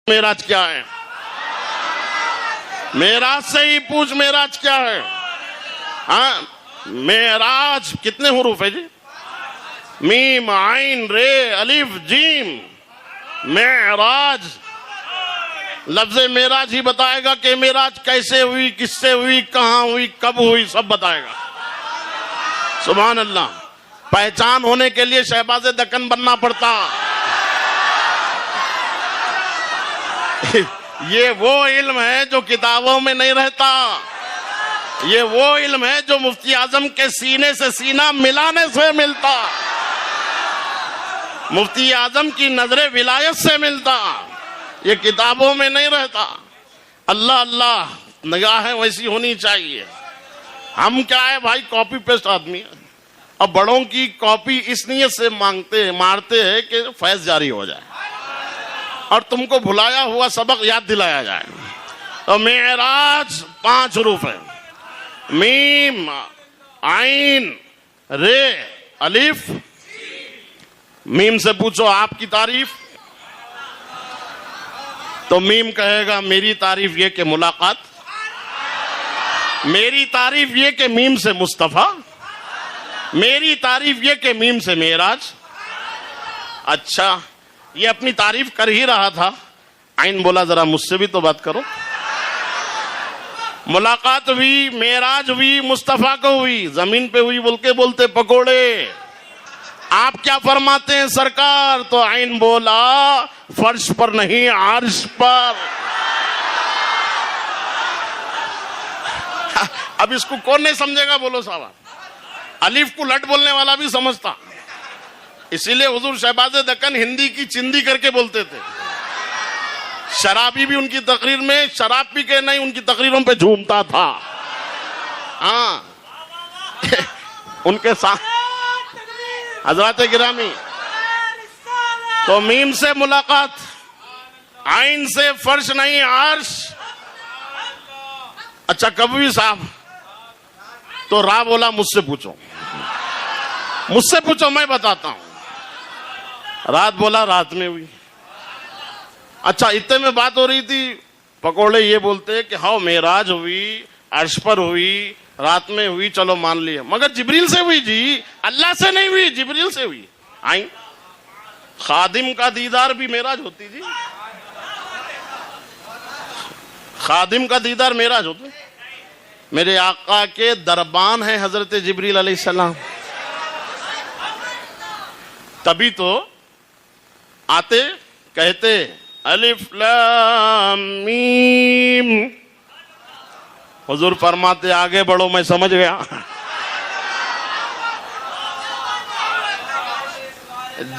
معراج کیا ہے؟ معراج سے ہی پوچھ معراج کیا ہے؟ ہاں، معراج کتنے حروف ہے جی؟ میم عین رے الف جیم. معراج لفظ معراج ہی بتائے گا کہ معراج کیسے ہوئی، کس سے ہوئی، کہاں ہوئی، کب ہوئی، سب بتائے گا. سبحان اللہ. پہچان ہونے کے لیے شہباز دکن بننا پڑتا. یہ وہ علم ہے جو کتابوں میں نہیں رہتا. یہ وہ علم ہے جو مفتی اعظم کے سینے سے سینہ ملانے سے ملتا، مفتی اعظم کی نظر ولایت سے ملتا. یہ کتابوں میں نہیں رہتا. اللہ اللہ، نگاہیں ویسی ہونی چاہیے. ہم کیا ہے بھائی، کاپی پیسٹ آدمی ہے. اب بڑوں کی کاپی اس نیت سے مارتے ہیں کہ فیض جاری ہو جائے اور تم کو بھلایا ہوا سبق یاد دلایا جائے. تو معراج 5 حروف ہے. میم عین رے الف. میم سے پوچھو آپ کی تعریف، تو میم کہے گا میری تعریف یہ کہ ملاقات، میری تعریف یہ کہ میم سے مصطفیٰ، میری تعریف یہ کہ میم سے معراج. اچھا، یہ اپنی تعریف کر ہی رہا تھا. عین بولا ذرا مجھ سے بھی تو بات کرو. ملاقات ہوئی، معراج ہوئی، مصطفیٰ کو ہوئی، زمین پہ ہوئی بول کے بولتے پکوڑے. آپ کیا فرماتے ہیں سرکار؟ تو عین بولا فرش پر نہیں، عرش پر. اب اس کو کون نہیں سمجھے گا؟ بولو صاحب. الف کو لٹ بولنے والا بھی سمجھتا. اسی لیے حضور شہباز دکن ہندی کی چندی کر کے بولتے تھے. شرابی بھی ان کی تقریر میں شراب پی کے نہیں، ان کی تقریروں پہ جھومتا تھا. ہاں، ان کے ساتھ حضرات گرامی. تو میم سے ملاقات، عین سے فرش نہیں عرش. اچھا کبھی صاحب، تو راہ بولا مجھ سے پوچھو، مجھ سے پوچھو میں بتاتا ہوں. رات بولا رات میں ہوئی. اچھا اتنے میں بات ہو رہی تھی، پکوڑے یہ بولتے کہ ہاں معراج ہوئی، عرش پر ہوئی، رات میں ہوئی، چلو مان لیا، مگر جبریل سے ہوئی جی، اللہ سے نہیں ہوئی، جبریل سے ہوئی. آئیں، خادم کا دیدار بھی معراج ہوتی جی، خادم کا دیدار معراج ہوتا. میرے آقا کے دربان ہیں حضرت جبریل علیہ السلام. تبھی تو آتے کہتے الف لام میم. حضور فرماتے آگے بڑھو، میں سمجھ گیا.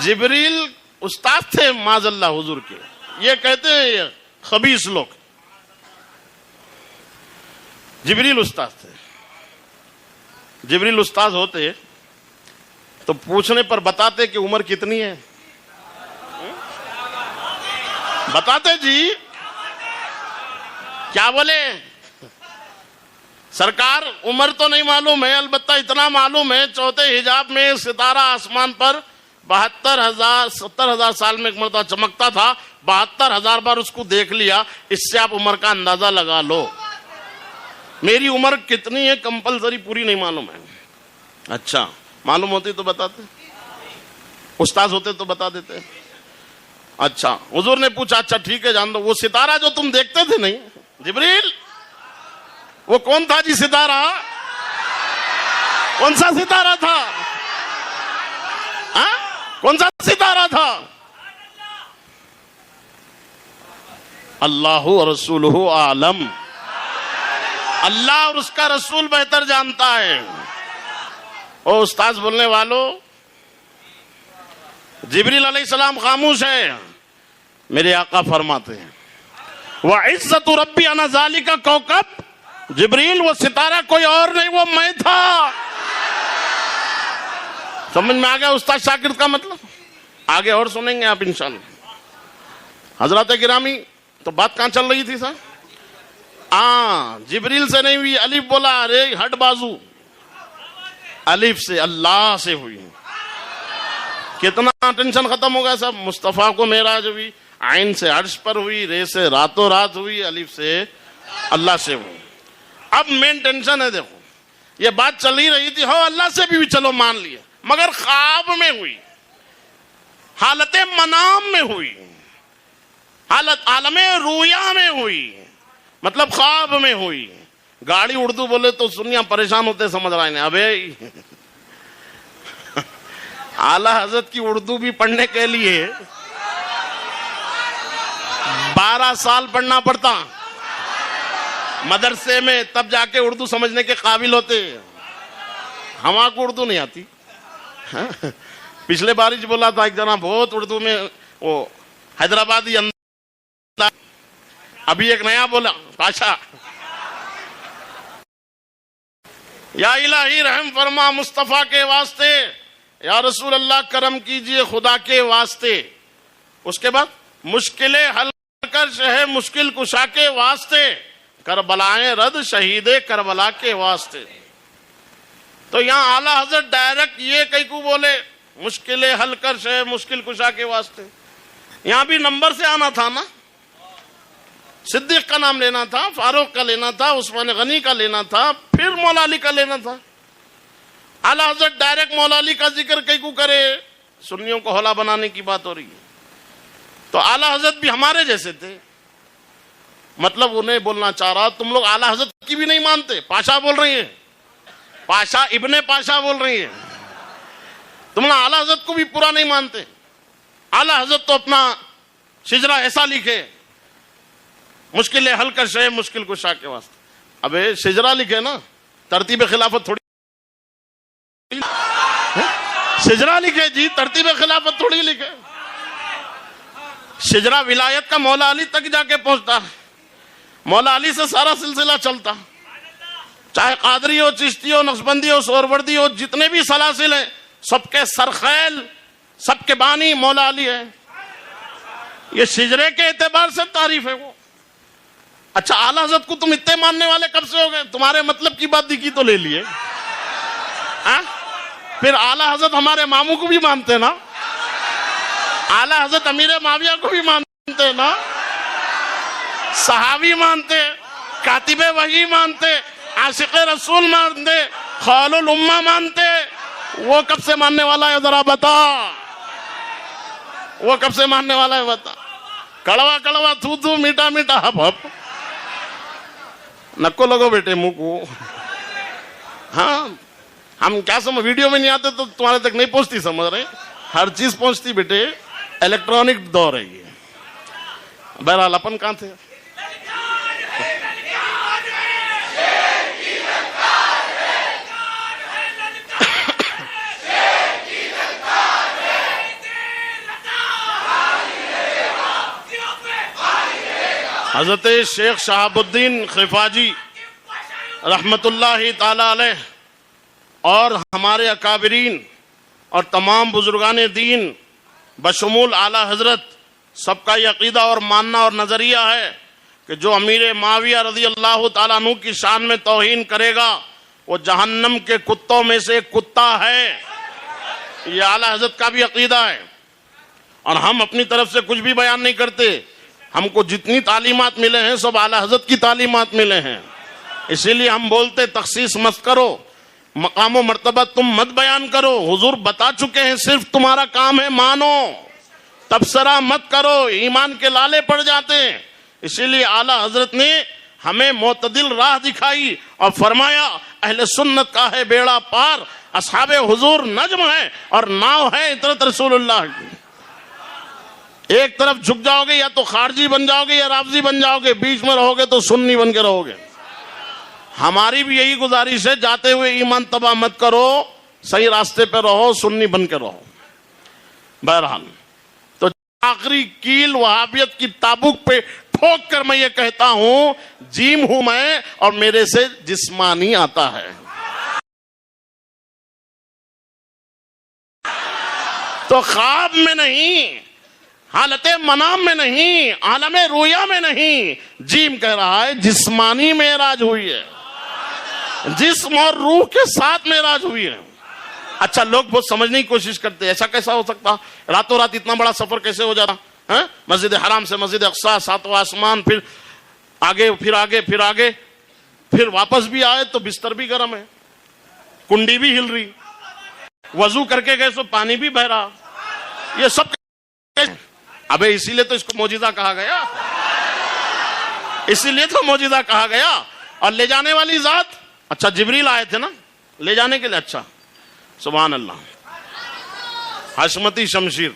جبریل استاد تھے معاذ اللہ حضور کے. یہ کہتے ہیں یہ خبیث لوگ، جبریل استاد تھے. جبریل استاد ہوتے تو پوچھنے پر بتاتے کہ عمر کتنی ہے. بتاتے جی، کیا بولے سرکار؟ عمر تو نہیں معلوم ہے، البتہ اتنا معلوم ہے چوتھے حجاب میں ستارہ آسمان پر 70,000 سال میں ایک مرتبہ چمکتا تھا. 72,000 بار اس کو دیکھ لیا. اس سے آپ عمر کا اندازہ لگا لو. میری عمر کتنی ہے کمپلسری پوری نہیں معلوم ہے. اچھا معلوم ہوتی تو بتاتے، استاد ہوتے تو بتا دیتے. اچھا حضور نے پوچھا اچھا ٹھیک ہے جان دو، وہ ستارہ جو تم دیکھتے تھے نہیں جبریل، وہ کون تھا جی ستارہ؟ کون سا ستارہ تھا؟ کون سا ستارہ تھا؟ اللہ رسولہ عالم. اللہ اور اس کا رسول بہتر جانتا ہے. او استاذ بولنے والوں، جبریل علیہ السلام خاموش ہے. میرے آقا فرماتے ہیں وَعِزَّةُ رَبِّ أَنَا ذَلِكَ كَوْكَبٌ. جبریل وہ ستارہ کوئی اور نہیں، وہ میں تھا. سمجھ میں آ گیا استاد شاگرد کا مطلب؟ آگے اور سنیں گے آپ انشاءاللہ. حضرات گرامی، تو بات کہاں چل رہی تھی صاحب؟ جبریل سے نہیں ہوئی. الف بولا، ارے ہٹ بازو، الف سے اللہ سے ہوئی. کتنا ٹینشن ختم ہو گیا صاحب. مصطفیٰ کو معراج ہوئی، عین سے عرش پر ہوئی، رے سے راتوں رات ہوئی، الف سے اللہ سے ہوئی۔ اب مین ٹینشن ہے، دیکھو یہ بات چل ہی رہی تھی، ہو اللہ سے بھی چلو مان لیے، مگر خواب میں ہوئی، حالت منام میں ہوئی، حالت عالم رویا میں ہوئی، مطلب خواب میں ہوئی۔ گاڑی اردو بولے تو سنیا پریشان ہوتے، سمجھ رہے ہیں ابے اعلی حضرت کی اردو بھی پڑھنے کے لیے 12 سال پڑھنا پڑتا مدرسے میں، تب جا کے اردو سمجھنے کے قابل ہوتے۔ ہمارا کو اردو نہیں آتی۔ پچھلے بار ہی بولا تھا ایک جنا بہت اردو میں، وہ حیدرآبادی انداز، ابھی ایک نیا بولا پاشا، یا الہی رحم فرما مصطفیٰ کے واسطے، یا رسول اللہ کرم کیجئے خدا کے واسطے۔ اس کے بعد مشکلیں حل کر شہ مشکل کشا کے واسطے، کربلائیں رد شہید کربلا کے واسطے۔ تو یہاں اعلیٰ حضرت ڈائریکٹ یہ کئی کو بولے مشکلیں حل کر شہ مشکل کشا کے واسطے، یہاں بھی نمبر سے آنا تھا نا، صدیق کا نام لینا تھا، فاروق کا لینا تھا، عثمان غنی کا لینا تھا، پھر مولا علی کا لینا تھا۔ اعلیٰ حضرت ڈائریکٹ مولا علی کا ذکر کئی کو کرے، سنیوں کو ہولا بنانے کی بات ہو رہی ہے۔ تو اعلیٰ حضرت بھی ہمارے جیسے تھے، مطلب انہیں بولنا چاہ رہا تم لوگ اعلیٰ حضرت کی بھی نہیں مانتے، پاشا بول رہی ہیں، پاشا ابن پاشا بول رہی ہیں، تم لوگ اعلیٰ حضرت کو بھی پورا نہیں مانتے۔ اعلیٰ حضرت تو اپنا شجرہ ایسا لکھے، مشکلیں حل کر شے مشکل کشا کے واسطے۔ ابے شجرہ لکھے نا، ترتیب خلافت تھوڑی، شجرہ لکھے جی، ترتیب خلافت تھوڑی لکھے۔ شجرہ ولایت کا مولا علی تک جا کے پہنچتا، مولا علی سے سارا سلسلہ چلتا، چاہے قادری ہو، چشتی ہو، نقشبندی ہو، سہروردی ہو، جتنے بھی سلاسل ہیں سب کے سرخیل، سب کے بانی مولا علی ہے۔ یہ شجرے کے اعتبار سے تعریف ہے وہ۔ اچھا اعلیٰ حضرت کو تم اتنے ماننے والے کب سے ہو گئے؟ تمہارے مطلب کی بات دکھی تو لے لیے، پھر اعلیٰ حضرت ہمارے ماموں کو بھی مانتے نا، اعلیٰ حضرت امیر معاویہ کو بھی مانتے نا، صحابی مانتے، کاتب وحی مانتے، عاشق رسول مانتے، خال الامہ مانتے، وہ کب سے ماننے والا ہے ذرا بتا، وہ کب سے ماننے والا ہے بتا؟ کڑوا کڑوا تھو تھو میٹھا میٹھا ہپ ہپ، نکو لگو بیٹے منہ کو۔ ہاں ہم کیا سمجھ، ویڈیو میں نہیں آتے تو تمہارے تک نہیں پہنچتی، سمجھ رہے، ہر چیز پہنچتی بیٹے، الیکٹرانک دور ہے یہ۔ بہرحال اپن کہاں تھے؟ حضرت شیخ شہاب الدین خفاجی رحمت اللہ تعالی علیہ اور ہمارے اکابرین اور تمام بزرگان دین بشمول اعلیٰ حضرت سب کا یہ عقیدہ اور ماننا اور نظریہ ہے کہ جو امیر معاویہ رضی اللہ تعالیٰ عنہ کی شان میں توہین کرے گا وہ جہنم کے کتوں میں سے ایک کتا ہے۔ یہ اعلیٰ حضرت کا بھی عقیدہ ہے، اور ہم اپنی طرف سے کچھ بھی بیان نہیں کرتے، ہم کو جتنی تعلیمات ملے ہیں سب اعلیٰ حضرت کی تعلیمات ملے ہیں، اسی لیے ہم بولتے تخصیص مت کرو، مقام و مرتبہ تم مت بیان کرو، حضور بتا چکے ہیں، صرف تمہارا کام ہے مانو، تبصرہ مت کرو، ایمان کے لالے پڑ جاتے ہیں۔ اسی لیے اعلیٰ حضرت نے ہمیں معتدل راہ دکھائی اور فرمایا اہل سنت کا ہے بیڑا پار، اصحاب حضور نجم ہے اور ناؤ ہے اطرت رسول اللہ کی۔ ایک طرف جھک جاؤ گے یا تو خارجی بن جاؤ گے یا رافضی بن جاؤ گے، بیچ میں رہو گے تو سنی بن کے رہو گے۔ ہماری بھی یہی گزارش ہے، جاتے ہوئے ایمان تباہ مت کرو، صحیح راستے پہ رہو، سنی بن کے رہو۔ بہرحال تو آخری کیل وہابیت کی تابوک پہ ٹھوک کر میں یہ کہتا ہوں، جیم ہوں میں اور میرے سے جسمانی آتا ہے۔ تو خواب میں نہیں، حالت منام میں نہیں، عالم رویا میں نہیں، جیم کہہ رہا ہے جسمانی معراج ہوئی ہے، جسم اور روح کے ساتھ معراج ہوئی ہے۔ اچھا لوگ بہت سمجھنے کی کوشش کرتے ہیں، ایسا کیسا ہو سکتا، راتوں رات اتنا بڑا سفر کیسے ہو جاتا؟ مسجد حرام سے مسجد اقصی، ساتواں آسمان، پھر آگے پھر آگے پھر آگے، پھر واپس بھی آئے تو بستر بھی گرم ہے، کنڈی بھی ہل رہی، وضو کر کے گئے تو پانی بھی بہ رہا، یہ سب ابے اسی لیے تو اس کو معجزہ کہا گیا، اسی لیے تو معجزہ کہا گیا۔ اور لے جانے والی ذات، اچھا جبریل آئے تھے نا لے جانے کے لیے، اچھا سبحان اللہ، حشمتی شمشیر